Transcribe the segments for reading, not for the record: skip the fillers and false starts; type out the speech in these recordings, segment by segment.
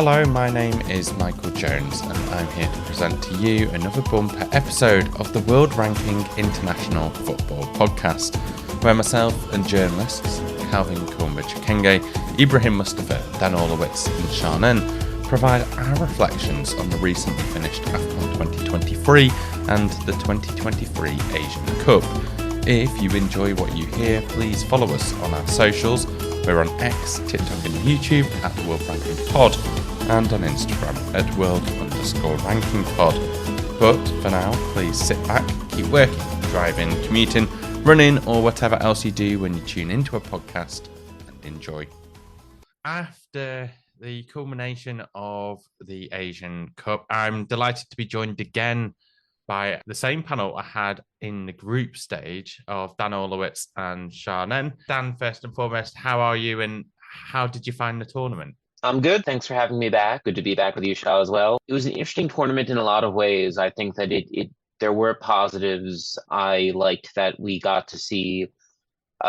Hello, my name is Michael Jones and I'm here to present to you another bumper episode of the World Ranking International Football Podcast, where myself and journalists Calvin Kaumba Chikenge, Ibrahim Mustapha, Dan Orlowitz and Sha Nen provide our reflections on the recently finished Afcon 2023 and the 2023 Asian Cup. If you enjoy what you hear, please follow us on our socials. We're on X, TikTok and YouTube at the World Ranking Pod and on Instagram at World_Ranking Pod. But for now, please sit back, keep working, driving, commuting, running or whatever else you do when you tune into a podcast and enjoy. After the culmination of the Asian Cup, I'm delighted to be joined again by the same panel I had in the group stage of Dan Orlowitz and Sha Nen. Dan, first and foremost, how are you and how did you find the tournament? I'm good. Thanks for having me back. Good to be back with you, Sha, as well. It was an interesting tournament in a lot of ways. I think that there were positives. I liked that we got to see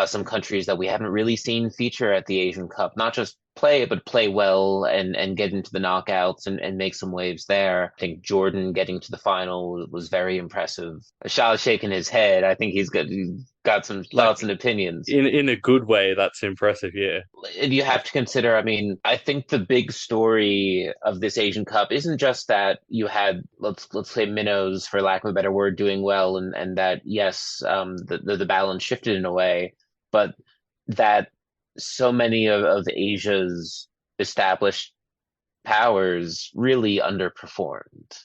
some countries that we haven't really seen feature at the Asian Cup, not just play, but play well and get into the knockouts and make some waves there. I think Jordan getting to the final was very impressive. Shah's shaking his head. I think he's got some thoughts and opinions. In a good way, that's impressive, yeah. You have to consider, I think the big story of this Asian Cup isn't just that you had, let's say, minnows, for lack of a better word, doing well and that, yes, the balance shifted in a way, but that so many of Asia's established powers really underperformed.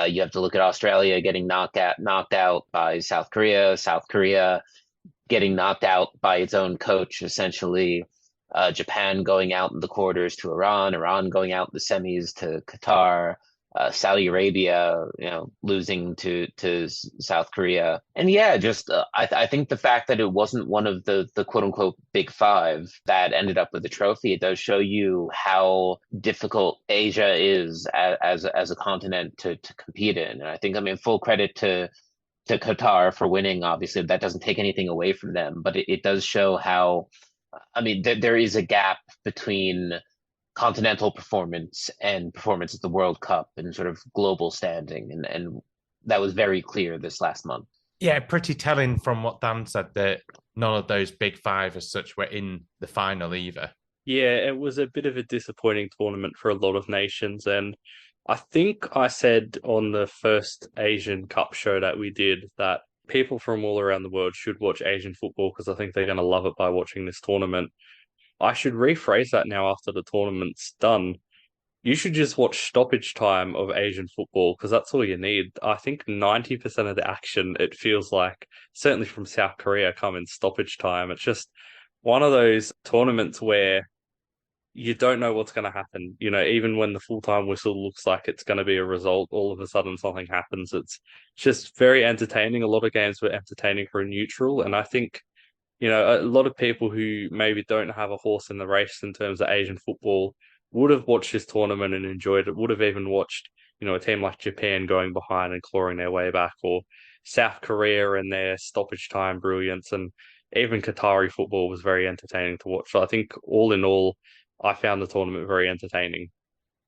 You have to look at Australia getting knocked out by South Korea getting knocked out by its own coach, essentially. Japan going out in the quarters to Iran going out in the semis to Qatar, Saudi Arabia, losing to South Korea. And yeah, just I think the fact that it wasn't one of the quote unquote big five that ended up with the trophy, it does show you how difficult Asia is as a continent to compete in. And I think, full credit to Qatar for winning. Obviously, that doesn't take anything away from them, but it does show how, there is a gap between continental performance and performance at the World Cup and sort of global standing. And that was very clear this last month. Yeah, pretty telling from what Dan said that none of those big five as such were in the final either. Yeah, it was a bit of a disappointing tournament for a lot of nations. And I think I said on the first Asian Cup show that we did that people from all around the world should watch Asian football because I think they're going to love it by watching this tournament. I should rephrase that now after the tournament's done. You should just watch stoppage time of Asian football because that's all you need. I think 90% of the action, it feels like, certainly from South Korea, come in stoppage time. It's just one of those tournaments where you don't know what's going to happen. Even when the full-time whistle looks like it's going to be a result, all of a sudden something happens. It's just very entertaining. A lot of games were entertaining for a neutral. And I think, a lot of people who maybe don't have a horse in the race in terms of Asian football would have watched this tournament and enjoyed it, would have even watched, a team like Japan going behind and clawing their way back, or South Korea and their stoppage time brilliance. And even Qatari football was very entertaining to watch. So I think all in all, I found the tournament very entertaining.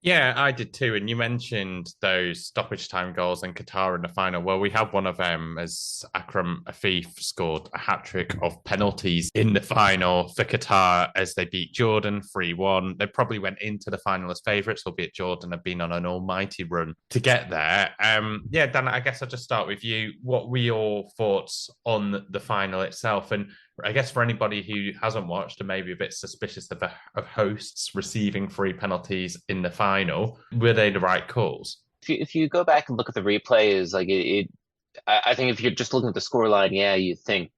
Yeah, I did too. And you mentioned those stoppage time goals in Qatar in the final. Well, we had one of them as Akram Afif scored a hat-trick of penalties in the final for Qatar as they beat Jordan 3-1. They probably went into the final as favourites, albeit Jordan had been on an almighty run to get there. Yeah, Dan, I guess I'll just start with you. What were your thoughts on the final itself? And I guess for anybody who hasn't watched and maybe a bit suspicious of hosts receiving free penalties in the final, were they the right calls? If you go back and look at the replays, I think if you're just looking at the scoreline, yeah, you think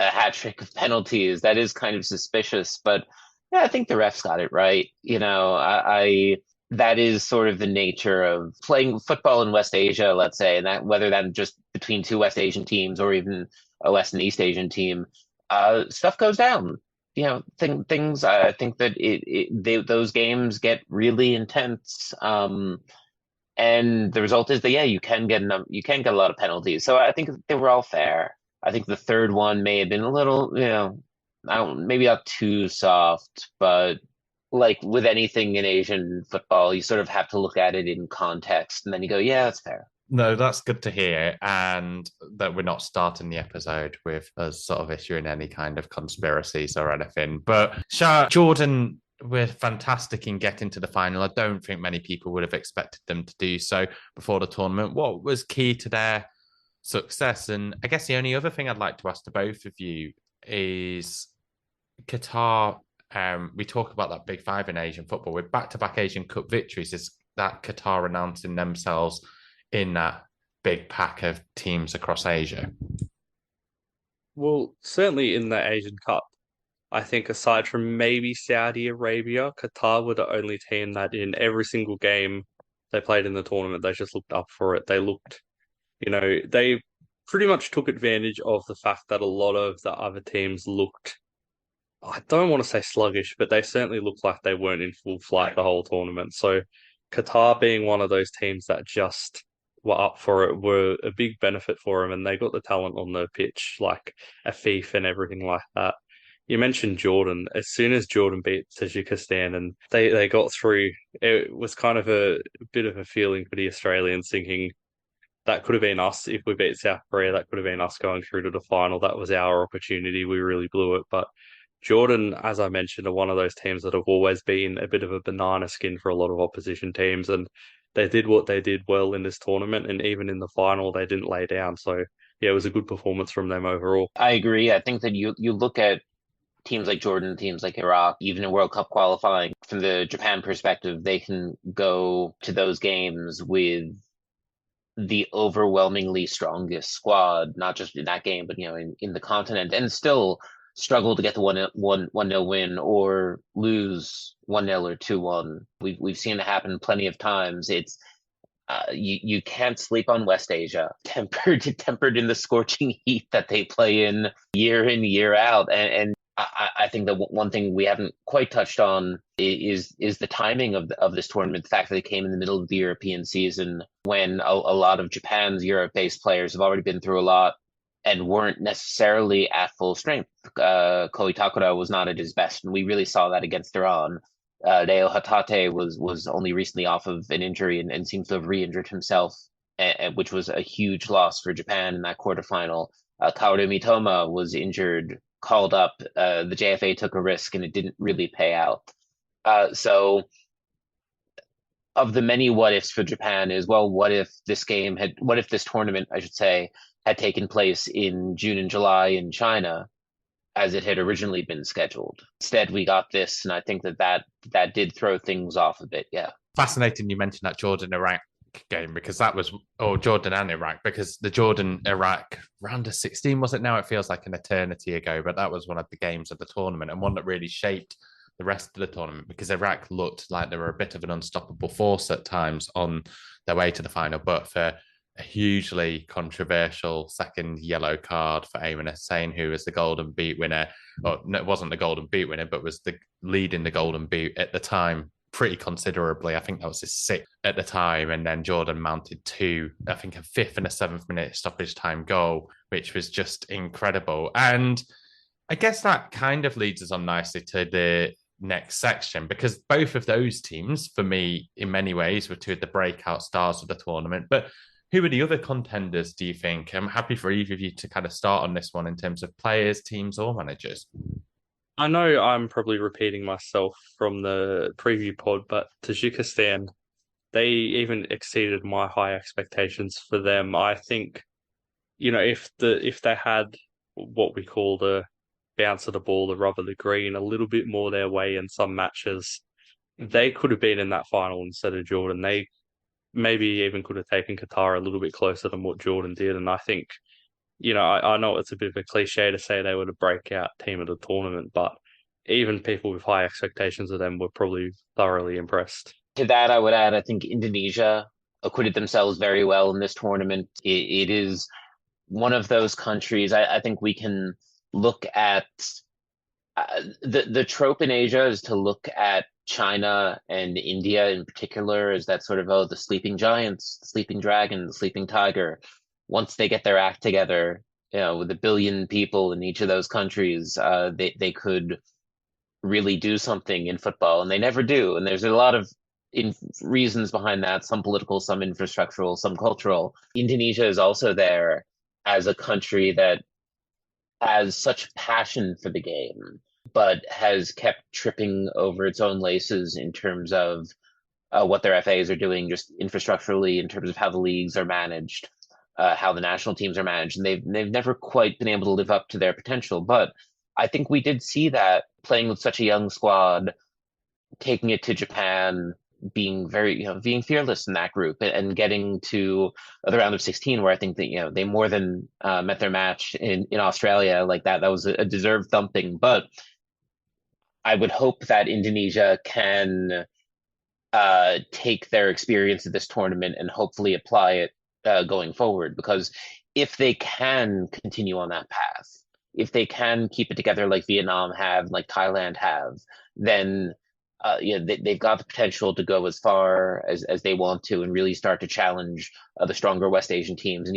a hat trick of penalties. That is kind of suspicious, but yeah, I think the refs got it right. That is sort of the nature of playing football in West Asia, let's say, and that whether that just between two West Asian teams or even a West and East Asian team, stuff goes down. Things. I think that those games get really intense, and the result is that you can get a lot of penalties. So I think they were all fair. I think the third one may have been a little, maybe not too soft, but like with anything in Asian football, you sort of have to look at it in context, and then you go, yeah, that's fair. No, that's good to hear, and that we're not starting the episode with us sort of issuing any kind of conspiracies or anything. But Jordan were fantastic in getting to the final. I don't think many people would have expected them to do so before the tournament. What was key to their success? And I guess the only other thing I'd like to ask to both of you is Qatar. We talk about that big five in Asian football with back-to-back Asian Cup victories. Is that Qatar announcing themselves in that big pack of teams across Asia? Well, certainly in the Asian Cup, I think aside from maybe Saudi Arabia, Qatar were the only team that in every single game they played in the tournament, they just looked up for it. They looked, they pretty much took advantage of the fact that a lot of the other teams looked, I don't want to say sluggish, but they certainly looked like they weren't in full flight the whole tournament. So Qatar being one of those teams that just were up for it were a big benefit for them, and they got the talent on the pitch, like Afif and everything like that. You mentioned Jordan. As soon as Jordan beat Tajikistan and they got through, it was kind of a bit of a feeling for the Australians thinking that could have been us if we beat South Korea. That could have been us going through to the final. That was our opportunity. We really blew it. But Jordan, as I mentioned, are one of those teams that have always been a bit of a banana skin for a lot of opposition teams. And they did what they did well in this tournament. And even in the final, they didn't lay down. So, yeah, it was a good performance from them overall. I agree. I think that you look at teams like Jordan, teams like Iraq, even in World Cup qualifying, from the Japan perspective, they can go to those games with the overwhelmingly strongest squad, not just in that game, but in the continent, and still struggle to get the 1-0 win or lose 1-0 or 2-1. We've seen it happen plenty of times. It's you can't sleep on West Asia, tempered in the scorching heat that they play in, year out, and I think that one thing we haven't quite touched on is the timing of this tournament. The fact that it came in the middle of the European season when a lot of Japan's Europe-based players have already been through a lot and weren't necessarily at full strength. Koi Takura was not at his best, and we really saw that against Iran. Reo Hatate was only recently off of an injury and seems to have re-injured himself, which was a huge loss for Japan in that quarterfinal. Kaoru Mitoma was injured, called up. The JFA took a risk, and it didn't really pay out. So of the many what ifs for Japan is, well, what if this tournament, I should say, had taken place in June and July in China, as it had originally been scheduled. Instead, we got this, and I think that did throw things off a bit. Yeah. Fascinating you mentioned that Jordan-Iraq game, because that was, Jordan and Iraq, because the Jordan-Iraq round of 16, was it now? It feels like an eternity ago, but that was one of the games of the tournament and one that really shaped the rest of the tournament, because Iraq looked like they were a bit of an unstoppable force at times on their way to the final, but for a hugely controversial second yellow card for Ayman Hussein, who was the Golden Boot winner. Or no, it wasn't the Golden Boot winner, but was the lead in the Golden Boot at the time pretty considerably. I think that was his sixth at the time. And then Jordan mounted a fifth and a 7th minute stoppage time goal, which was just incredible. And I guess that kind of leads us on nicely to the next section, because both of those teams, for me, in many ways, were two of the breakout stars of the tournament. But who are the other contenders, do you think? I'm happy for either of you to kind of start on this one in terms of players, teams, or managers. I know I'm probably repeating myself from the preview pod, but Tajikistan, they even exceeded my high expectations for them. I think, if they had what we call the bounce of the ball, the rub of the green, a little bit more their way in some matches, they could have been in that final instead of Jordan. They maybe even could have taken Qatar a little bit closer than what Jordan did. And I think, I know it's a bit of a cliche to say they were the breakout team of the tournament, but even people with high expectations of them were probably thoroughly impressed. To that, I would add, I think Indonesia acquitted themselves very well in this tournament. It is one of those countries. I think we can look at the trope in Asia is to look at China and India in particular as that sort of, the sleeping giants, the sleeping dragon, the sleeping tiger. Once they get their act together, with 1 billion people in each of those countries, they could really do something in football, and they never do. And there's a lot of reasons behind that, some political, some infrastructural, some cultural. Indonesia is also there as a country that has such passion for the game, but has kept tripping over its own laces in terms of what their FAs are doing, just infrastructurally, in terms of how the leagues are managed, how the national teams are managed, and they've never quite been able to live up to their potential. But I think we did see that playing with such a young squad, taking it to Japan, being very, being fearless in that group, and getting to the round of 16, where I think that they more than met their match in Australia. Like that was a deserved thumping. But I would hope that Indonesia can take their experience of this tournament and hopefully apply it going forward. Because if they can continue on that path, if they can keep it together like Vietnam have, like Thailand have, then they've got the potential to go as far as they want to, and really start to challenge the stronger West Asian teams, and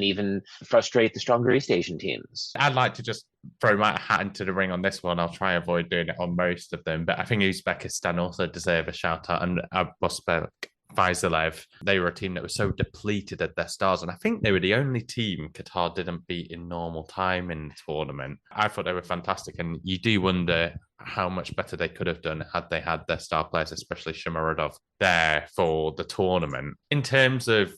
even frustrate the stronger East Asian teams. I'd like to just throw my hat into the ring on this one. I'll try and avoid doing it on most of them, but I think Uzbekistan also deserve a shout out, and Abosbek Faisalev. They were a team that was so depleted at their stars, and I think they were the only team Qatar didn't beat in normal time in the tournament. I thought they were fantastic, and you do wonder how much better they could have done had they had their star players, especially Shomurodov, there for the tournament. In terms of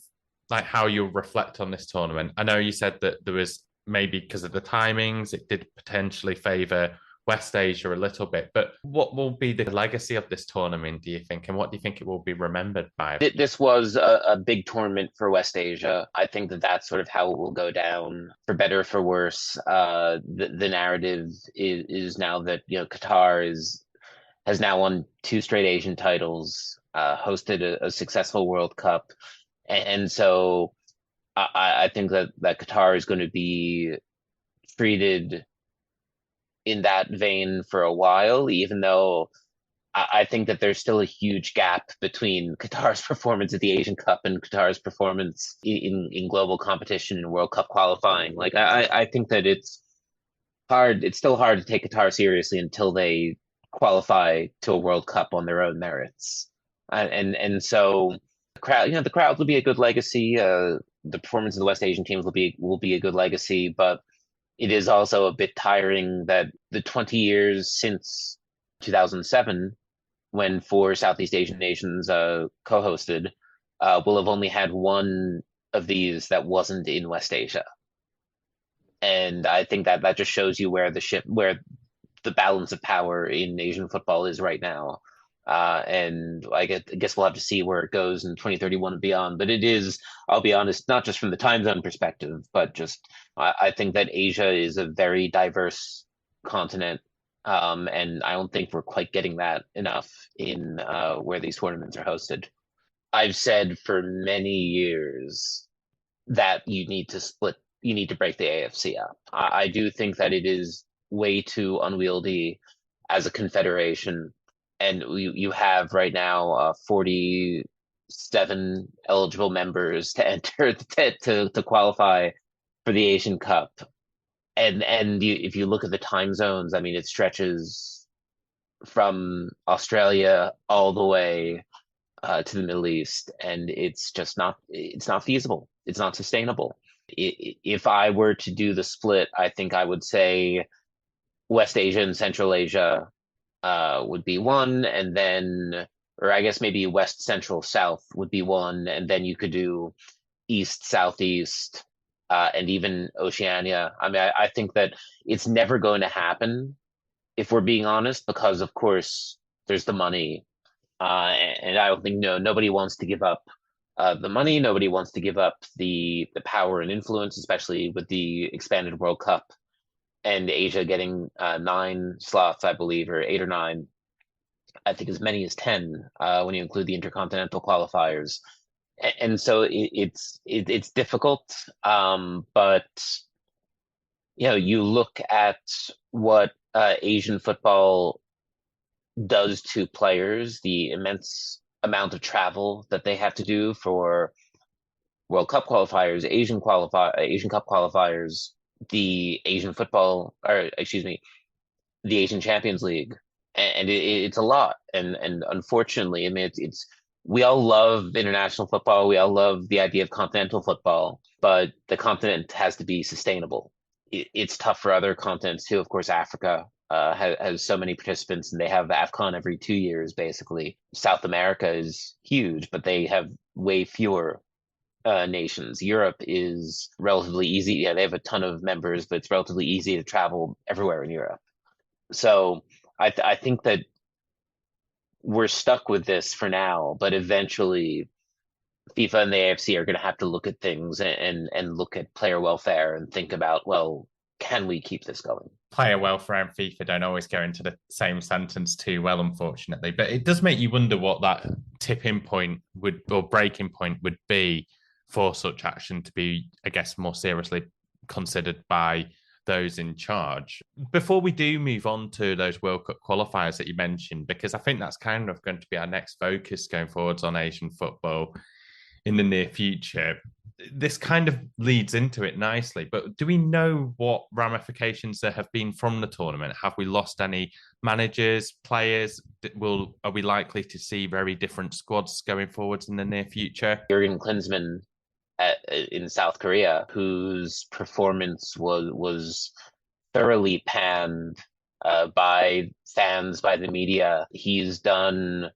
like how you'll reflect on this tournament, I know you said that there was maybe because of the timings, it did potentially favour West Asia a little bit, but what will be the legacy of this tournament, do you think, and what do you think it will be remembered by? This was a big tournament for West Asia. I think that that's sort of how it will go down, for better or for worse. The narrative is now that Qatar has now won 2 straight Asian titles, hosted a successful World Cup, and so I think that Qatar is going to be treated in that vein for a while, even though I think that there's still a huge gap between Qatar's performance at the Asian Cup and Qatar's performance in global competition and World Cup qualifying. Like I think that it's still hard to take Qatar seriously until they qualify to a World Cup on their own merits. And so the crowd will be a good legacy. The performance of the West Asian teams will be a good legacy, but it is also a bit tiring that the 20 years since 2007, when 4 Southeast Asian nations co-hosted, will have only had one of these that wasn't in West Asia. And I think that just shows you where the balance of power in Asian football is right now. And I guess we'll have to see where it goes in 2031 and beyond. But it is, I'll be honest, not just from the time zone perspective, but just I think that Asia is a very diverse continent. And I don't think we're quite getting that enough in where these tournaments are hosted. I've said for many years that you need to break the AFC up. I do think that it is way too unwieldy as a confederation. And you have right now 47 eligible members to enter to qualify for the Asian Cup. And if you look at the time zones, I mean, it stretches from Australia all the way to the Middle East, and it's not feasible. It's not sustainable. If I were to do the split, I think I would say West Asia and Central Asia would be one, and then, or I guess maybe West, Central, South would be one, and then you could do East, Southeast, and even Oceania. I mean, I think that it's never going to happen, if we're being honest, because of course there's the money, and I don't think nobody wants to give up the money. Nobody wants to give up the power and influence, especially with the expanded World Cup. And Asia getting 9 slots, I believe, or 8 or 9. I think as many as 10 when you include the intercontinental qualifiers. And so it's difficult, but you look at what Asian football does to players, the immense amount of travel that they have to do for World Cup qualifiers, Asian Cup qualifiers, the Asian football, or excuse me, the Asian Champions League, and it's a lot. And unfortunately, I mean, it's we all love international football. We all love the idea of continental football, but the continent has to be sustainable. It's tough for other continents too. Of course, Africa has so many participants, and they have Afcon every 2 years, basically. South America is huge, but they have way fewer nations. Europe is relatively easy. Yeah, they have a ton of members, but it's relatively easy to travel everywhere in Europe. So I think that we're stuck with this for now, but eventually FIFA and the AFC are going to have to look at things and look at player welfare and think about, well, can we keep this going? Player welfare and FIFA don't always go into the same sentence too well, unfortunately. But it does make you wonder what that tipping point would, or breaking point would be for such action to be, I guess, more seriously considered by those in charge. Before we do move on to those World Cup qualifiers that you mentioned, because I think that's kind of going to be our next focus going forwards on Asian football in the near future, this kind of leads into it nicely. But do we know what ramifications there have been from the tournament? Have we lost any managers, players? Are we likely to see very different squads going forwards in the near future? Jurgen Klinsmann in South Korea, whose performance was thoroughly panned by fans, by the media. He's done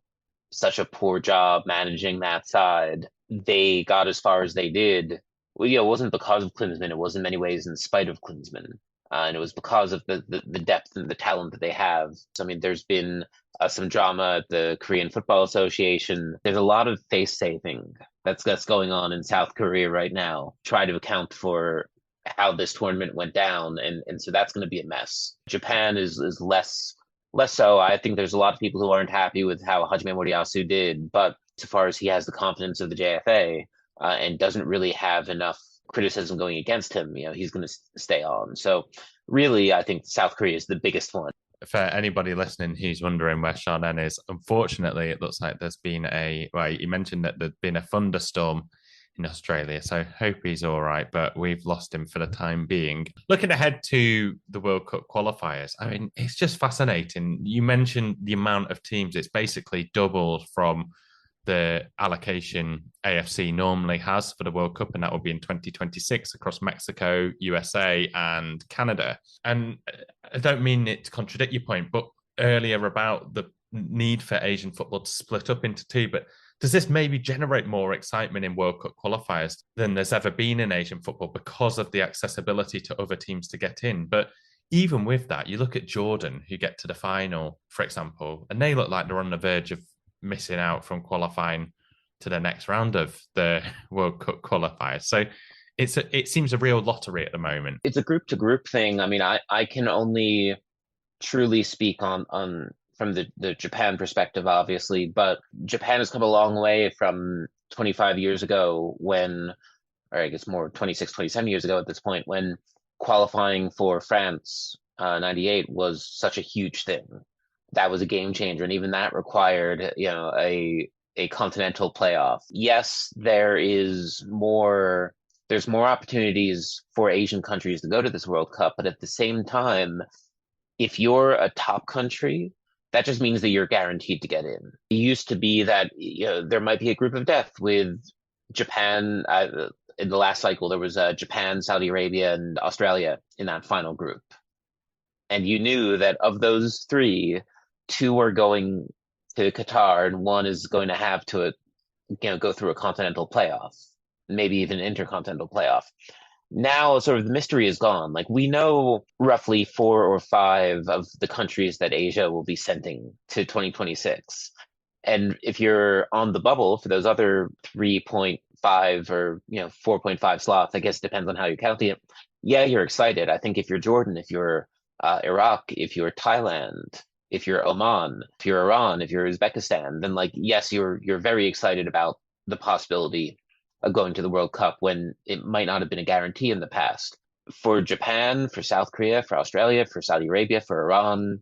such a poor job managing that side. They got as far as they did. Well, it wasn't because of Klinsmann. It was in many ways in spite of Klinsmann. And it was because of the depth and the talent that they have. So, I mean, there's been some drama at the Korean Football Association. There's a lot of face saving that's going on in South Korea right now. Try to account for how this tournament went down, and so that's going to be a mess. Japan is less so. I think there's a lot of people who aren't happy with how Hajime Moriyasu did, but so far as he has the confidence of the JFA and doesn't really have enough criticism going against him, he's going to stay on. So really, I think South Korea is the biggest one. For anybody listening who's wondering where Sha Nen is, unfortunately, it looks like there's been you mentioned that there'd been a thunderstorm in Australia, so hope he's all right, but we've lost him for the time being. Looking ahead to the World Cup qualifiers, I mean, it's just fascinating. You mentioned the amount of teams. It's basically doubled from the allocation AFC normally has for the World Cup, and that will be in 2026 across Mexico, USA, and Canada. And I don't mean it to contradict your point, but earlier about the need for Asian football to split up into two, but does this maybe generate more excitement in World Cup qualifiers than there's ever been in Asian football because of the accessibility to other teams to get in? But even with that, you look at Jordan, who get to the final, for example, and they look like they're on the verge of missing out from qualifying to the next round of the World Cup qualifiers. So it seems a real lottery at the moment. It's a group to group thing. I mean, I can only truly speak on from the Japan perspective, obviously, but Japan has come a long way from 25 years ago when, or I guess more 26, 27 years ago at this point, when qualifying for France 98 was such a huge thing. That was a game changer, and even that required, a continental playoff. Yes, there's more opportunities for Asian countries to go to this World Cup, but at the same time, if you're a top country, that just means that you're guaranteed to get in. It used to be that there might be a group of death with Japan. In the last cycle, there was Japan, Saudi Arabia, and Australia in that final group. And you knew that of those three, two are going to Qatar and one is going to have to go through a continental playoff, maybe even intercontinental playoff. Now sort of the mystery is gone. Like, we know roughly 4 or 5 of the countries that Asia will be sending to 2026. And if you're on the bubble for those other 3.5 or 4.5 slots, I guess depends on how you're counting it. Yeah, you're excited. I think if you're Jordan, if you're Iraq, if you're Thailand, if you're Oman, if you're Iran, if you're Uzbekistan, then yes, you're very excited about the possibility of going to the World Cup when it might not have been a guarantee in the past. For Japan, for South Korea, for Australia, for Saudi Arabia, for Iran,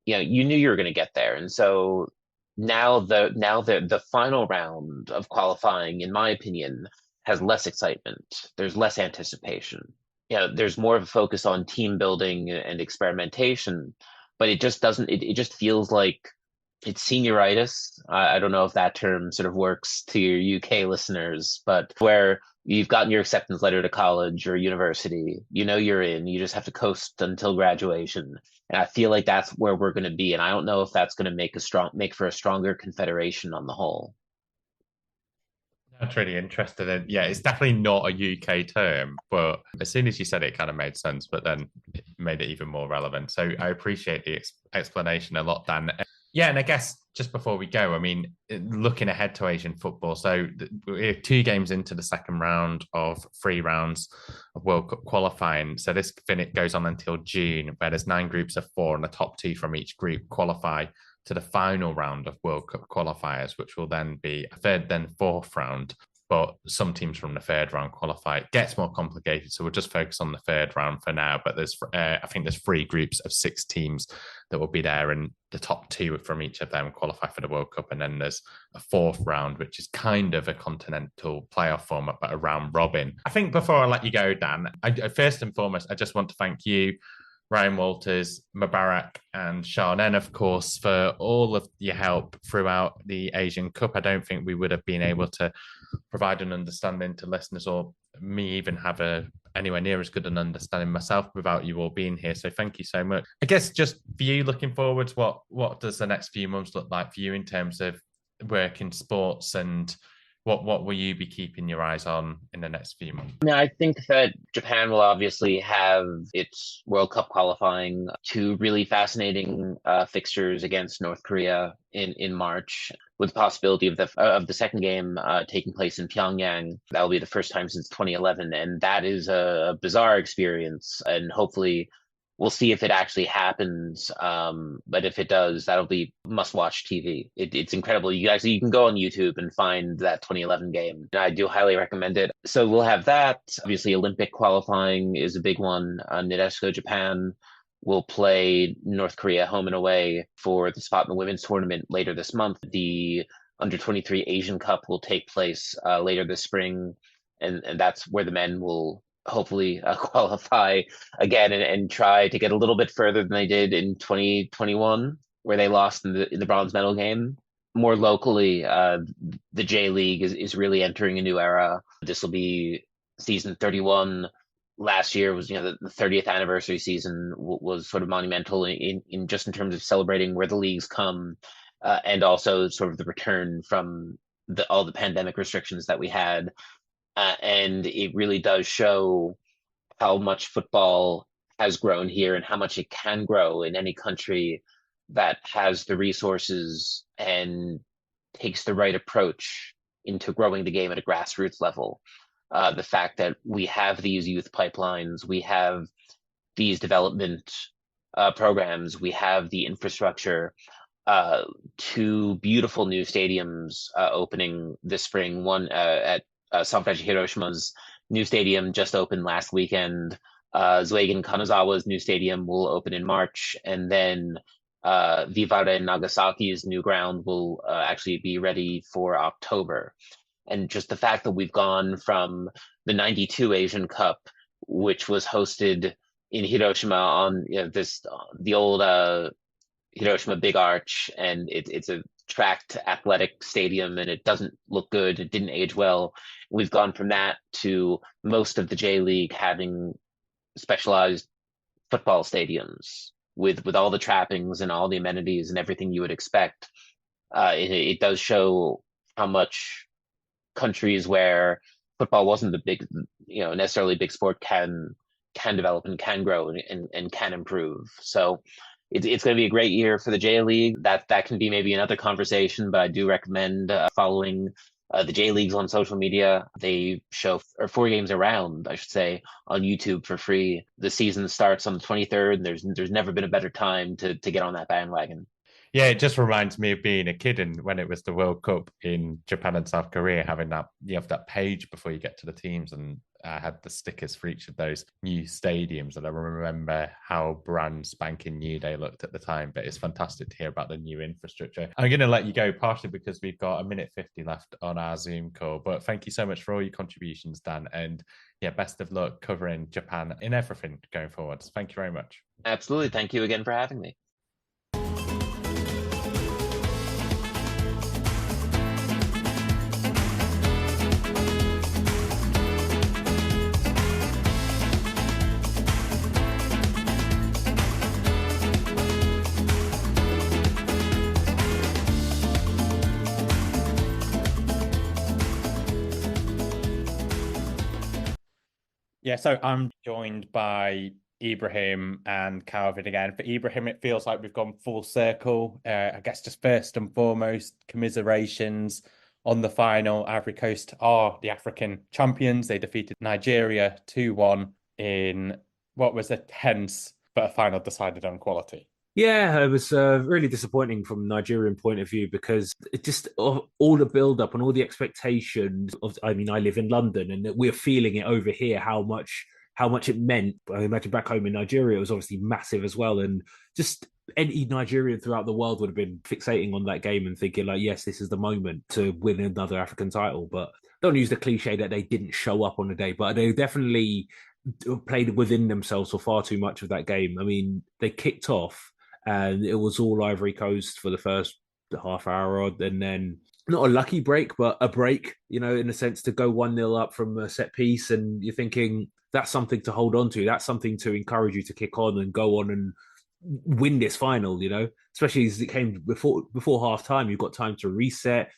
you knew you were going to get there. And so now the final round of qualifying, in my opinion, has less excitement. There's less anticipation. there's more of a focus on team building and experimentation, but it just doesn't. It just feels like it's senioritis. I don't know if that term sort of works to your UK listeners, but where you've gotten your acceptance letter to college or university, you're in, you just have to coast until graduation. And I feel like that's where we're going to be. And I don't know if that's going to make for a stronger confederation on the whole. That's really interesting. And yeah, it's definitely not a UK term, but as soon as you said it, it kind of made sense, but then it made it even more relevant. So I appreciate the explanation a lot, Dan. Yeah, and I guess just before we go, I mean, looking ahead to Asian football, so we're 2 games into the second round of 3 rounds of World Cup qualifying. So this goes on until June, where there's 9 groups of 4, and the top 2 from each group qualify to the final round of World Cup qualifiers, which will then be a 3rd, then 4th round. But some teams from the 3rd round qualify. It gets more complicated, so we'll just focus on the 3rd round for now. But I think there's 3 groups of 6 teams that will be there, and the top 2 from each of them qualify for the World Cup. And then there's a 4th round, which is kind of a continental playoff format, but a round robin. I think before I let you go, Dan, first and foremost, I just want to thank you, Ryan Walters, Mubarak, and Sha Nen, of course, for all of your help throughout the Asian Cup. I don't think we would have been able to provide an understanding to listeners, or me even have anywhere near as good an understanding myself without you all being here. So thank you so much. I guess just for you looking forwards, what does the next few months look like for you in terms of work in sports, and what will you be keeping your eyes on in the next few months? Yeah, I think that Japan will obviously have its World Cup qualifying, 2 really fascinating fixtures against North Korea in March, with the possibility of the second game taking place in Pyongyang. That will be the first time since 2011, and that is a bizarre experience. And hopefully, we'll see if it actually happens. But if it does, that'll be must-watch TV. It's incredible. You can go on YouTube and find that 2011 game. I do highly recommend it. So we'll have that. Obviously, Olympic qualifying is a big one. Nadeshiko Japan will play North Korea home and away for the spot in the women's tournament later this month. The Under-23 Asian Cup will take place later this spring, and that's where the men will hopefully qualify again and try to get a little bit further than they did in 2021, where they lost in the bronze medal game. More locally, the J League is really entering a new era. This will be season 31. Last year was, the 30th anniversary season was sort of monumental in just in terms of celebrating where the leagues come, and also sort of the return from all the pandemic restrictions that we had. And it really does show how much football has grown here and how much it can grow in any country that has the resources and takes the right approach into growing the game at a grassroots level. The fact that we have these youth pipelines, we have these development programs, we have the infrastructure, 2 beautiful new stadiums opening this spring, one at Sanfrecce Hiroshima's new stadium just opened last weekend. Zueigen Kanazawa's new stadium will open in March, and then Vivare Nagasaki's new ground will actually be ready for October. And just the fact that we've gone from the 92 Asian Cup, which was hosted in Hiroshima on the old Hiroshima Big Arch, and it's a tracked athletic stadium, and it doesn't look good. It didn't age well. We've gone from that to most of the J League having specialized football stadiums with all the trappings and all the amenities and everything you would expect. It does show how much countries where football wasn't the big, necessarily big sport can develop and can grow and can improve. So it's going to be a great year for the J League. That can be maybe another conversation, but I do recommend following the J Leagues on social media. They show 4 games around, I should say, on YouTube for free. The season starts on the 23rd, and there's never been a better time to get on that bandwagon. Yeah, it just reminds me of being a kid and when it was the World Cup in Japan and South Korea, having that, you have that page before you get to the teams, and I had the stickers for each of those new stadiums, and I remember how brand spanking new they looked at the time. But it's fantastic to hear about the new infrastructure. I'm going to let you go, partially because we've got a minute 50 left on our Zoom call. But thank you so much for all your contributions, Dan. And yeah, best of luck covering Japan in everything going forward. Thank you very much. Absolutely. Thank you again for having me. Yeah, so I'm joined by Ibrahim and Calvin again. For Ibrahim, it feels like we've gone full circle. I guess just first and foremost, commiserations on the final. Ivory Coast are the African champions. They defeated Nigeria 2-1 in what was a tense, but a final decided on quality. Yeah, it was really disappointing from a Nigerian point of view because it just all the build-up and all the expectations of. I mean, I live in London, and we're feeling it over here. How much it meant. I imagine back home in Nigeria, it was obviously massive as well, and just any Nigerian throughout the world would have been fixating on that game and thinking like, yes, this is the moment to win another African title. But don't use the cliche that they didn't show up on the day, but they definitely played within themselves for far too much of that game. I mean, they kicked off. And it was all Ivory Coast for the first half hour odd, and then not a lucky break, but a break, in a sense, to go 1-0 up from a set piece. And you're thinking that's something to hold on to. That's something to encourage you to kick on and go on and win this final, especially as it came before half time. You've got time to reset,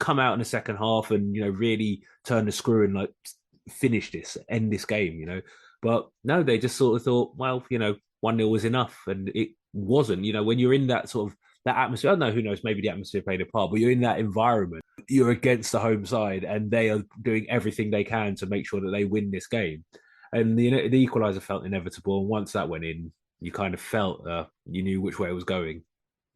come out in the second half and, really turn the screw and like finish this, end this game, But no, they just sort of thought, well, 1-0 was enough. And it wasn't, when you're in that sort of that atmosphere, I don't know, who knows, maybe the atmosphere played a part, but you're in that environment, you're against the home side and they are doing everything they can to make sure that they win this game. And the equaliser felt inevitable. And once that went in, you kind of felt you knew which way it was going.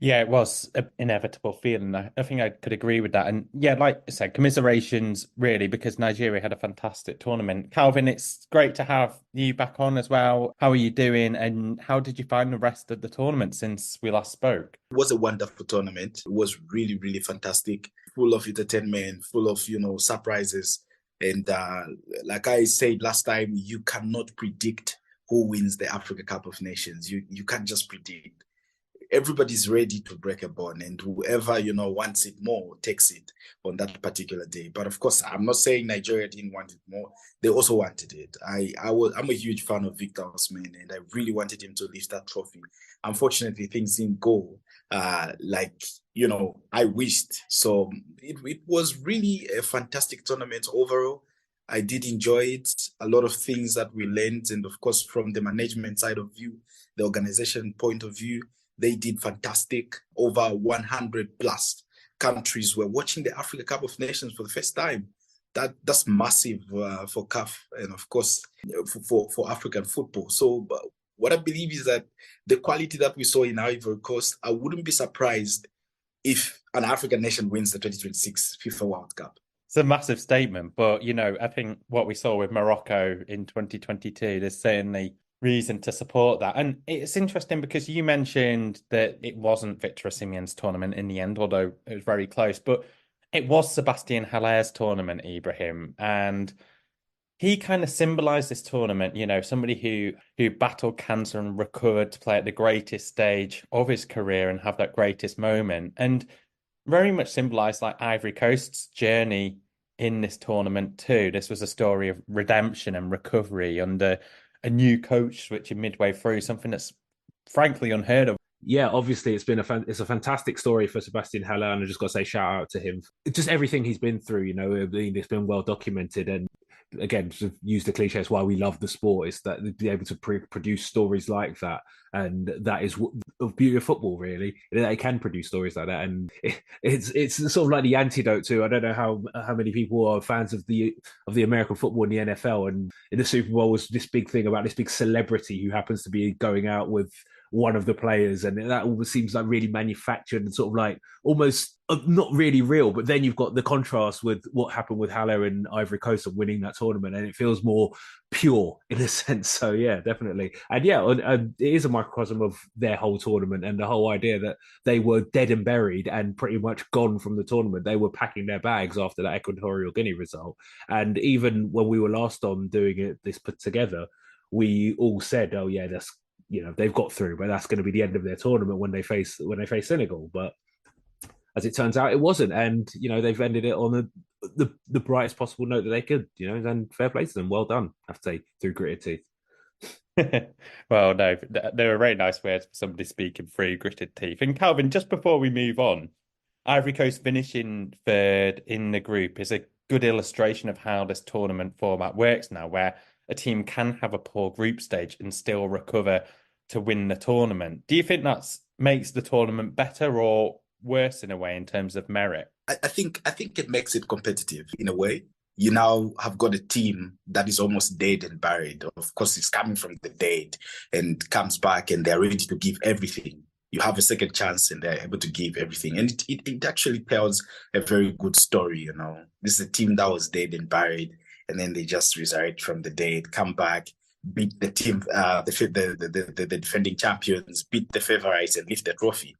Yeah, it was an inevitable feeling. I think I could agree with that. And yeah, like I said, commiserations really, because Nigeria had a fantastic tournament. Calvin, it's great to have you back on as well. How are you doing? And how did you find the rest of the tournament since we last spoke? It was a wonderful tournament. It was really, really fantastic. Full of entertainment, full of, surprises. And like I said last time, you cannot predict who wins the Africa Cup of Nations. You can't just predict. Everybody's ready to break a bond, and whoever, wants it more takes it on that particular day. But of course, I'm not saying Nigeria didn't want it more. They also wanted it. I'm a huge fan of Victor Osimhen, and I really wanted him to lift that trophy. Unfortunately, things didn't go like, I wished. So it was really a fantastic tournament overall. I did enjoy it. A lot of things that we learned, and of course, from the management side of view, the organization point of view, they did fantastic. Over 100 plus countries were watching the Africa Cup of Nations for the first time. That's massive for CAF and of course for African football. So what I believe is that the quality that we saw in Ivory Coast, I wouldn't be surprised if an African nation wins the 2026 FIFA World Cup. It's a massive statement, but I think what we saw with Morocco in 2022, there's certainly reason to support that. And it's interesting because you mentioned that it wasn't Victor Osimhen's tournament in the end, although it was very close, but it was Sebastian Haller's tournament, Ibrahim, and he kind of symbolized this tournament, somebody who battled cancer and recovered to play at the greatest stage of his career and have that greatest moment, and very much symbolized like Ivory Coast's journey in this tournament too. This was a story of redemption and recovery under a new coach switching midway through, something that's frankly unheard of. Yeah, obviously it's a fantastic story for Sebastian Haller, and I just got to say shout out to him. Just everything he's been through, it's been well documented. And again, to use the cliche, it's why we love the sport, is that to be able to produce stories like that And that is the beauty of football, really. They can produce stories like that, and it's sort of like the antidote to, I don't know how many people are fans of the American football and the NFL, and in the Super Bowl was this big thing about this big celebrity who happens to be going out with one of the players, and that almost seems like really manufactured and sort of like almost not really real. But then you've got the contrast with what happened with Haller and Ivory Coast and winning that tournament, and it feels more pure in a sense. So yeah, definitely. And yeah, it is a microcosm of their whole tournament, and the whole idea that they were dead and buried and pretty much gone from the tournament. They were packing their bags after that Equatorial Guinea result. And even when we were last on doing this put together, we all said, oh yeah, that's, they've got through, but that's going to be the end of their tournament when they face Senegal. But as it turns out, it wasn't, and they've ended it on the brightest possible note that they could. And fair play to them. Well done, I have to say, through gritted teeth. Well, no, they're a very nice way of somebody speaking through gritted teeth. And Calvin, just before we move on, Ivory Coast finishing third in the group is a good illustration of how this tournament format works now, where a team can have a poor group stage and still recover to win the tournament. Do you think that makes the tournament better or worse in a way in terms of merit? I think it makes it competitive in a way. You now have got a team that is almost dead and buried. Of course, it's coming from the dead and comes back and they're ready to give everything. You have a second chance and they're able to give everything. And it actually tells a very good story, This is a team that was dead and buried, and then they just resurrect from the dead, come back, beat the team, the defending champions, beat the favorites and lift the trophy.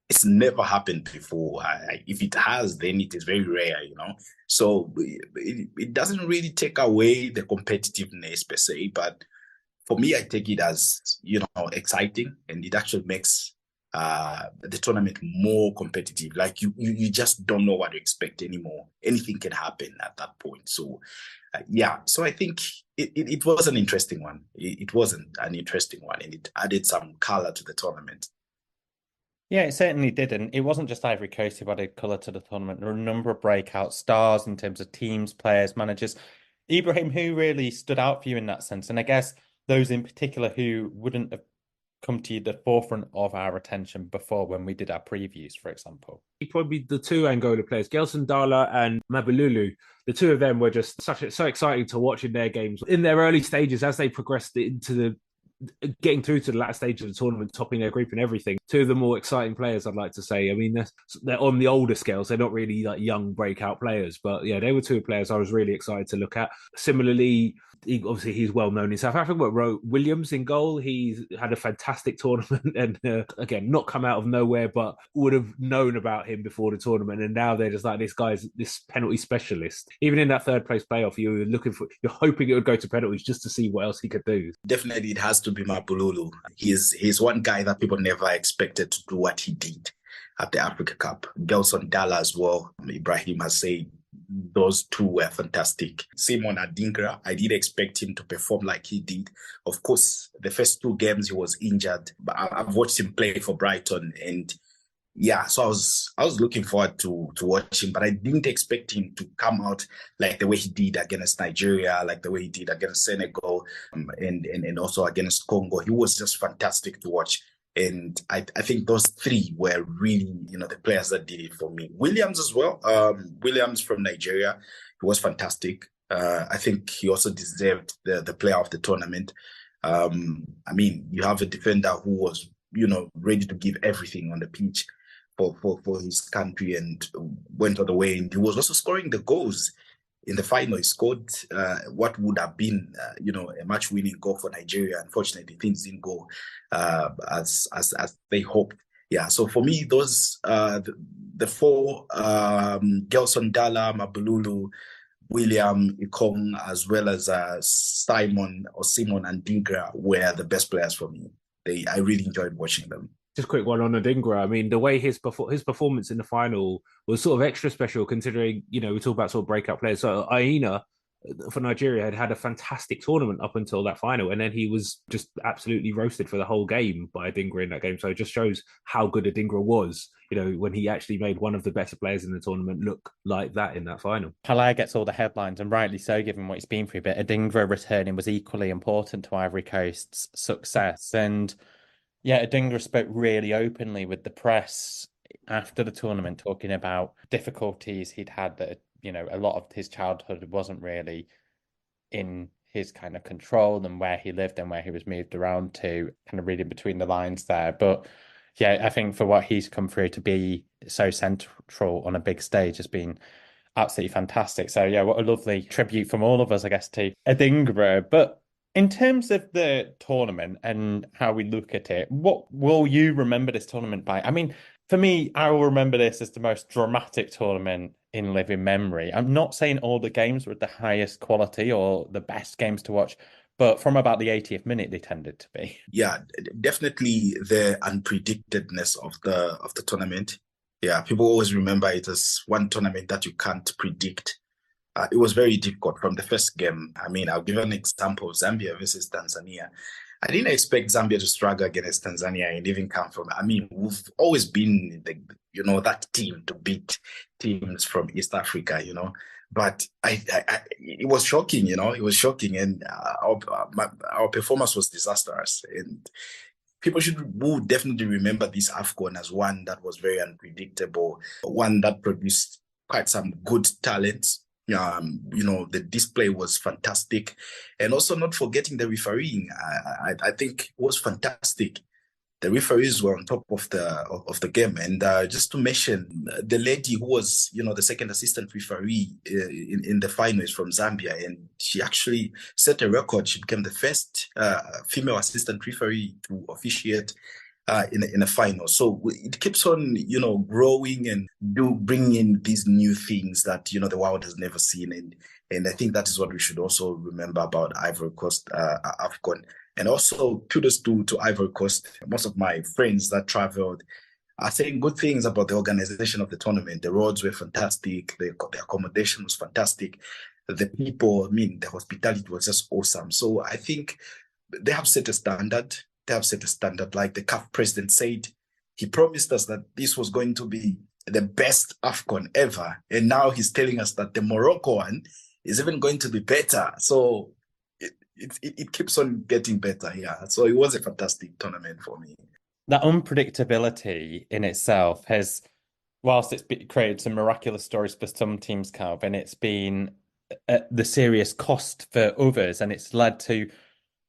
It's never happened before. If it has, then it is very rare, So it doesn't really take away the competitiveness per se, but for me, I take it as, exciting, and it actually makes the tournament more competitive. Like you just don't know what to expect anymore. Anything can happen at that point. So so I think it was an interesting one. It wasn't an interesting one, and it added some color to the tournament. Yeah, it certainly did. And it wasn't just Ivory Coast who added colour to the tournament. There were a number of breakout stars in terms of teams, players, managers. Ibrahim, who really stood out for you in that sense? And I guess those in particular who wouldn't have come to the forefront of our attention before when we did our previews, for example. Probably the two Angola players, Gelson Dala and Mabululu. The two of them were just so exciting to watch in their games. In their early stages, as they progressed into getting through to the latter stage of the tournament, topping their group and everything. Two of the more exciting players, I'd like to say. I mean, they're on the older scales. They're not really like young breakout players, but yeah, they were two players I was really excited to look at. Similarly, obviously he's well known in South Africa, but Williams in goal. He's had a fantastic tournament, and again, not come out of nowhere, but would have known about him before the tournament. And now they're just like, this guy's this penalty specialist. Even in that third place playoff, you're hoping it would go to penalties just to see what else he could do. Definitely, it has to be Mabululu. He's one guy that people never expected to do what he did at the Africa Cup. Gelson Dala as well. Ibrahim has said those two were fantastic. Simon Adingra, I did expect him to perform like he did. Of course, the first two games he was injured, but I've watched him play for Brighton, and so I was looking forward to watch him, but I didn't expect him to come out like the way he did against Nigeria, like the way he did against Senegal, and also against Congo. He was just fantastic to watch. And I think those three were really, the players that did it for me. Williams as well. Williams from Nigeria, he was fantastic. I think he also deserved the player of the tournament. I mean, you have a defender who was, ready to give everything on the pitch for his country and went all the way. And he was also scoring the goals. In the final, he scored what would have been, a match-winning goal for Nigeria. Unfortunately, things didn't go as they hoped. Yeah, so for me, those the four, Gelson Dala, Mabululu, William Ikong, as well as Simon and Dingra were the best players for me. I really enjoyed watching them. Just a quick one on Adingra. I mean, the way his performance in the final was sort of extra special, considering, we talk about sort of breakout players. So Aina for Nigeria had a fantastic tournament up until that final, and then he was just absolutely roasted for the whole game by Adingra in that game. So it just shows how good Adingra was, when he actually made one of the better players in the tournament look like that in that final. Haller gets all the headlines, and rightly so, given what he's been through, but Adingra returning was equally important to Ivory Coast's success. And Yeah, Adingra spoke really openly with the press after the tournament, talking about difficulties he'd had that, a lot of his childhood wasn't really in his kind of control and where he lived and where he was moved around to, kind of reading between the lines there. But yeah, I think for what he's come through to be so central on a big stage has been absolutely fantastic. So yeah, what a lovely tribute from all of us, I guess, to Adingra. But in terms of the tournament and how we look at it, what will you remember this tournament by? I mean, for me, I will remember this as the most dramatic tournament in living memory. I'm not saying all the games were the highest quality or the best games to watch, but from about the 80th minute, they tended to be. Yeah, definitely the unpredictedness of the tournament. Yeah, people always remember it as one tournament that you can't predict. It was very difficult from the first game. I mean, I'll give an example: Zambia versus Tanzania. I didn't expect Zambia to struggle against Tanzania and even come from. I mean, we've always been that team to beat teams from East Africa, But it was shocking, It was shocking, and our performance was disastrous. And people will definitely remember this Afcon as one that was very unpredictable, one that produced quite some good talents. The display was fantastic, and also not forgetting the refereeing. I think it was fantastic. The referees were on top of the game, and just to mention the lady who was the second assistant referee in the finals from Zambia, and she actually set a record. She became the first female assistant referee to officiate in a final. So it keeps on, growing and bringing in these new things that, the world has never seen. And I think that is what we should also remember about Ivory Coast Afcon. And also kudos to Ivory Coast. Most of my friends that traveled are saying good things about the organization of the tournament. The roads were fantastic. The accommodation was fantastic. The people, the hospitality was just awesome. So I think they have set a standard. They have set a standard. Like the CAF president said, he promised us that this was going to be the best AFCON ever. And now he's telling us that the Morocco one is even going to be better. So it keeps on getting better. Yeah. So it was a fantastic tournament for me. That unpredictability in itself has, whilst it's created some miraculous stories for some teams, Calvin, it's been the serious cost for others. And it's led to,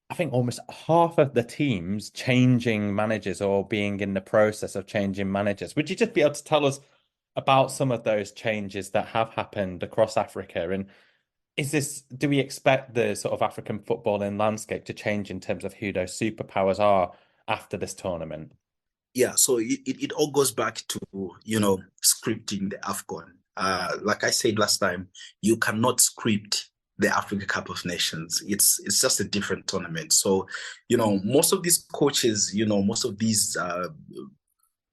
I think, almost half of the teams changing managers or being in the process of changing managers. Would you just be able to tell us about some of those changes that have happened across Africa? And do we expect the sort of African footballing landscape to change in terms of who those superpowers are after this tournament? Yeah, so it all goes back to, scripting the AFCON. Like I said last time, you cannot script the Africa Cup of Nations. It's just a different tournament. So, most of these coaches, most of these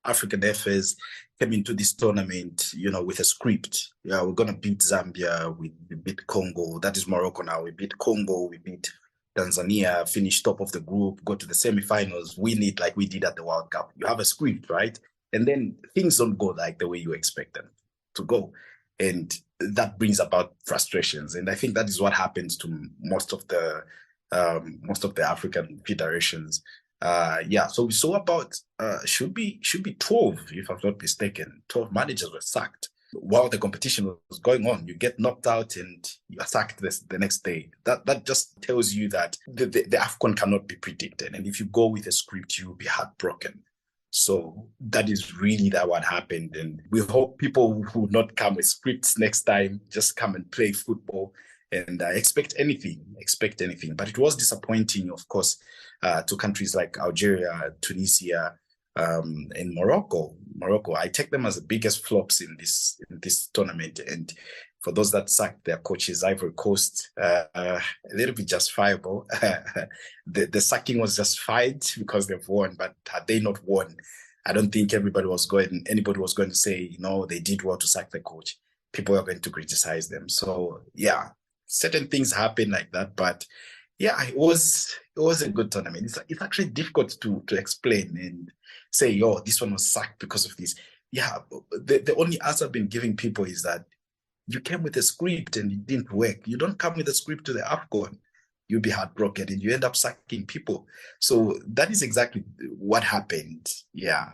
African FAs came into this tournament, with a script. Yeah, we're going to beat Zambia. We beat Congo. That is Morocco now. We beat Congo. We beat Tanzania, finish top of the group, go to the semifinals, win it like we did at the World Cup. You have a script, right? And then things don't go like the way you expect them to go. And that brings about frustrations. And I think that is what happens to most of the African federations. So we saw about should be 12, if I'm not mistaken. 12 managers were sacked while the competition was going on. You get knocked out and you are sacked the next day. That just tells you that the AFCON cannot be predicted. And if you go with a script, you will be heartbroken. So that is really what happened. And we hope people will not come with scripts next time, just come and play football and expect anything. But it was disappointing, of course, to countries like Algeria, Tunisia, and Morocco. I take them as the biggest flops in this tournament. And for those that sacked their coaches, Ivory Coast, a little bit justifiable. The sacking was justified because they've won, but had they not won, I don't think anybody was going to say, they did well to sack the coach. People are going to criticize them. So yeah, certain things happen like that, but yeah, it was a good tournament. It's actually difficult to explain and say, this one was sacked because of this. Yeah, the only answer I've been giving people is that you came with a script and it didn't work. You don't come with a script to the AFCON. you'll be heartbroken and you end up sacking people. So that is exactly what happened. Yeah.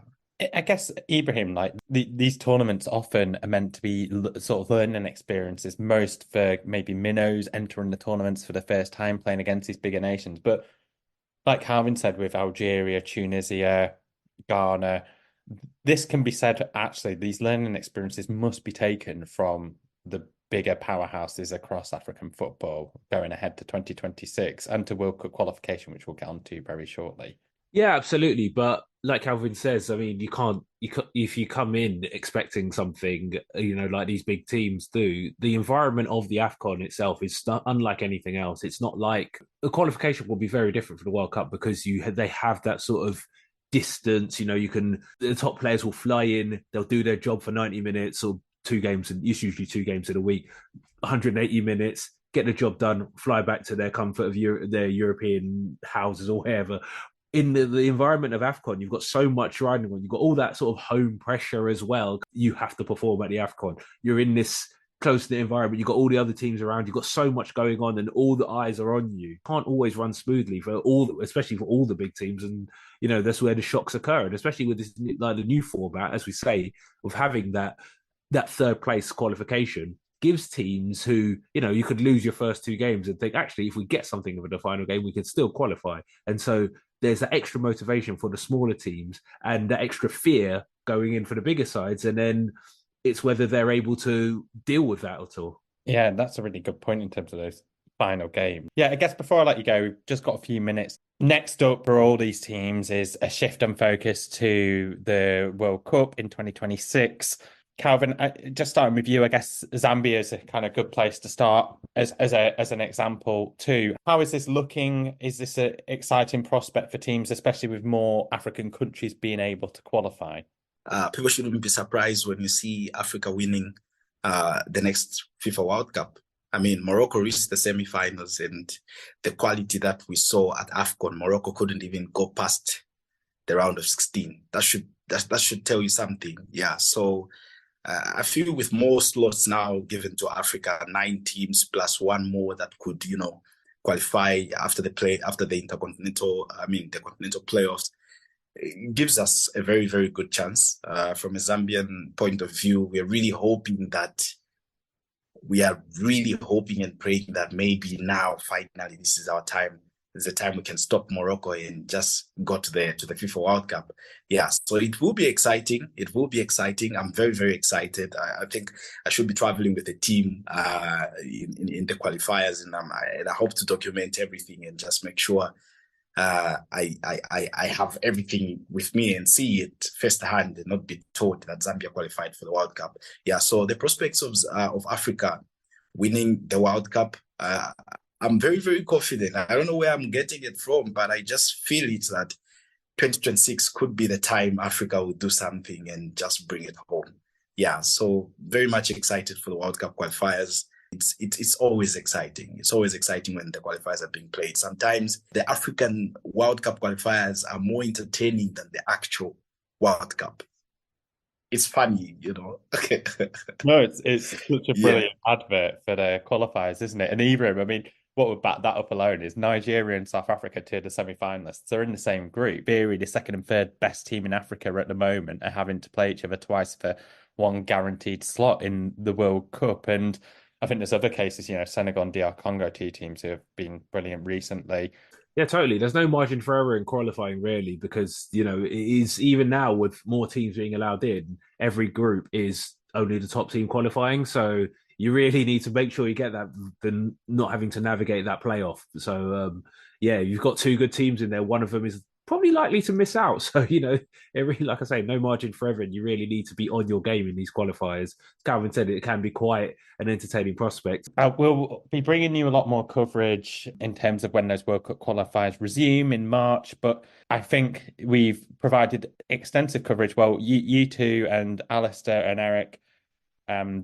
I guess, Ibrahim, like these tournaments often are meant to be sort of learning experiences, most for maybe minnows entering the tournaments for the first time, playing against these bigger nations. But like Calvin said, with Algeria, Tunisia, Ghana, this can be said, actually, these learning experiences must be taken from the bigger powerhouses across African football going ahead to 2026 and to World Cup qualification, which we'll get on to very shortly. Yeah, absolutely. But like Calvin says, I mean, you can't if you come in expecting something, like these big teams do. The environment of the Afcon itself is unlike anything else. It's not like the qualification will be very different for the World Cup because they have that sort of distance. The top players will fly in, they'll do their job for 90 minutes or 2 games, and it's usually 2 games in a week, 180 minutes. Get the job done, fly back to their comfort of their European houses or wherever. In the environment of Afcon, you've got so much riding on. You've got all that sort of home pressure as well. You have to perform at the Afcon. You're in this close-knit environment. You've got all the other teams around. You've got so much going on and all the eyes are on you. Can't always run smoothly especially for all the big teams. And, that's where the shocks occur. And especially with this, like the new format, as we say, of having that third place qualification gives teams who, you could lose your first 2 games and think, actually, if we get something of the final game, we can still qualify. And so there's that extra motivation for the smaller teams and that extra fear going in for the bigger sides. And then it's whether they're able to deal with that at all. Yeah, that's a really good point in terms of those final games. Yeah, I guess before I let you go, we've just got a few minutes. Next up for all these teams is a shift and focus to the World Cup in 2026. Calvin, just starting with you, I guess Zambia is a kind of good place to start as an example too. How is this looking? Is this an exciting prospect for teams, especially with more African countries being able to qualify? People shouldn't be surprised when you see Africa winning the next FIFA World Cup. I mean, Morocco reached the semi-finals, and the quality that we saw at Afcon, Morocco couldn't even go past the round of 16. That should tell you something. Yeah, so I feel with more slots now given to Africa, 9 teams plus 1 more that could, qualify after the continental playoffs, it gives us a very, very good chance. From a Zambian point of view, we are really hoping and praying that maybe now, finally, this is our time. This is the time we can stop Morocco and just go to the FIFA World Cup. Yeah, so it will be exciting. I'm very, very excited. I think I should be traveling with the team in the qualifiers, and I hope to document everything and just make sure I have everything with me and see it firsthand and not be told that Zambia qualified for the World Cup. Yeah, so the prospects of Africa winning the World Cup, I'm very, very confident. I don't know where I'm getting it from, but I just feel it that 2026 could be the time Africa will do something and just bring it home. Yeah, so very much excited for the World Cup qualifiers. It's always exciting. It's always exciting when the qualifiers are being played. Sometimes the African World Cup qualifiers are more entertaining than the actual World Cup. It's funny, No, it's such a brilliant advert for the qualifiers, isn't it? And Ibrahim, I mean, what would back that up alone is Nigeria and South Africa, 2 of the semi-finalists. They're in the same group. Nigeria, the 2nd and 3rd best team in Africa at the moment, are having to play each other twice for 1 guaranteed slot in the World Cup. And I think there's other cases, Senegal and DR Congo, 2 teams who have been brilliant recently. Yeah, totally. There's no margin for error in qualifying, really, because, it is even now with more teams being allowed in, every group is only the top team qualifying. So you really need to make sure you get that than not having to navigate that playoff. So, you've got 2 good teams in there. One of them is probably likely to miss out. So, it really, like I say, no margin for error. And you really need to be on your game in these qualifiers. As Calvin said, it can be quite an entertaining prospect. We'll be bringing you a lot more coverage in terms of when those World Cup qualifiers resume in March. But I think we've provided extensive coverage. Well, you two and Alistair and Eric,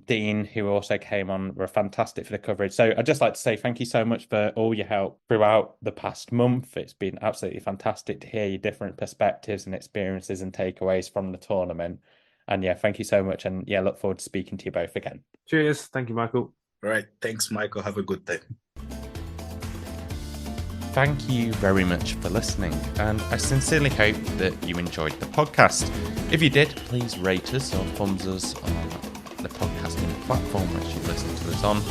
Dean, who also came on, were fantastic for the coverage. So I'd just like to say thank you so much for all your help throughout the past month. It's been absolutely fantastic to hear your different perspectives and experiences and takeaways from the tournament. And thank you so much. And look forward to speaking to you both again. Cheers. Thank you, Michael. All right. Thanks, Michael. Have a good day. thank you very much for listening, and I sincerely hope that you enjoyed the podcast. If you did, please rate us or thumbs us on the podcasting platform which you listen to us on,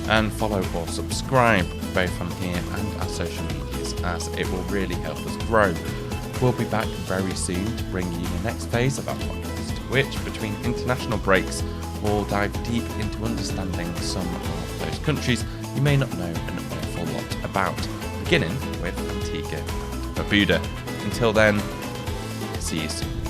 and follow or subscribe both on here and our social medias, as it will really help us grow. We'll be back very soon to bring you the next phase of our podcast, which, between international breaks, will dive deep into understanding some of those countries you may not know an awful lot about, beginning with Antigua and Barbuda. Until then, see you soon.